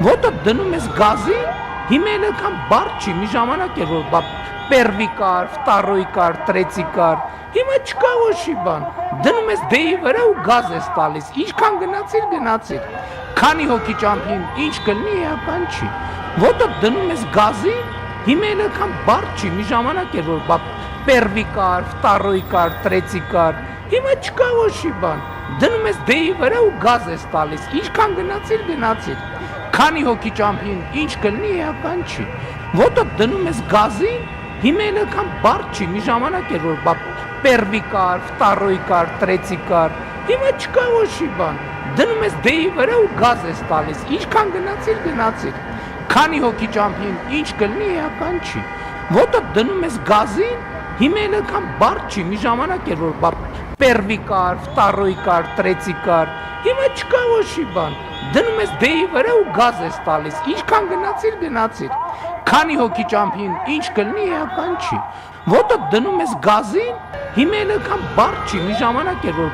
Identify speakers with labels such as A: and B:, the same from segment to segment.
A: Ոտը դնում ես գազին, հիմա էլ անգամ բարդ չի, մի ժամանակ էր որ պերվի կար, վտարոյի կար, տրեցի կար, հիմա չկա ոչի բան, դնում ես դեի վրա ու գազ ես տալիս, ինչքան գնացիր, քանի հոգի ճամփին, ինչ կլինի էական չի, ոտը դնում ես գազին, հիմա էլ անգամ բարդ չի, մի ժամանակ էր որ պերվի կար, վտարոյի կար, տրեցի կար, հիմա չկա ոչի բան, դնում ես դեի վրա ու գազ ես տալիս, ինչքան գնացիր, քանի հոգի ճամփին, ինչ կլինի էական չի, ոտը դնում ես գազին, հիմա էլ անգամ բարդ չի, մի ժամանակ էր որ պերվի կար, վտարոյի կար, տրեցի կար, հիմա չկա ոչի բան, դնում ես դեի վրա ու գազ ես տալիս, ինչքան գնացիր, քանի հոգի ճամփին, ինչ կլինի էական չի, ոտը դնում ես գազին, հիմա էլ անգամ բարդ չի, մի ժամանակ էր որ պերվի կար, վտարոյի կար, տրեցի կար, հիմա չկա ոչի բան, դնում ես դեի վրա ու գազ ես տալիս, ինչքան գնացիր, քանի հոգի ճամփին, ինչ կլինի էական չի, ոտը դնում ես գազին, հիմա էլ անգամ բարդ չի, մի ժամանակ էր որ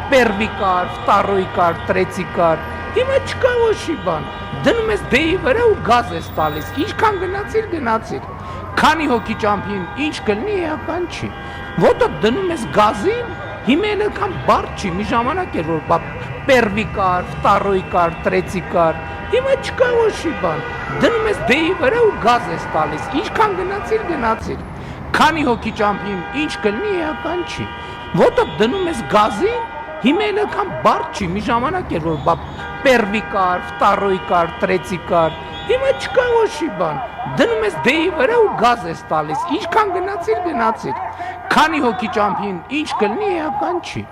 A: պերվի կար, վտարոյի կար, տրեցի կար, հիմա չկա ոչի բան, դնում ես դեի վրա ու գազ ես տալիս, ինչքան գնացիր, քանի հոգի ճամփին, ինչ կլինի էական չի, ոտը դնում ես գազին, հիմա էլ անգամ բարդ չի, մի ժամանակ էր որ պերվի կար, վտարոյի կար, տրեցի կար, հիմա չկա ոչի բան, դնում ես դեի վրա ու գազ ես տալիս, ինչքան գնացիր, քանի հոգի ճամփին, ինչ կլինի էական չի, ոտը դնում ես գազին, հիմա էլ անգամ բարդ չի, մի ժամանակ էր որ պերվի կար, վտարոյի կար, տրեցի կար, հիմա չկա ոչի բան, դնում ես դեի վրա ու գազ ես տալիս, ինչքան գնացիր, քանի հոգի ճամփին, ինչ կլինի էական չի,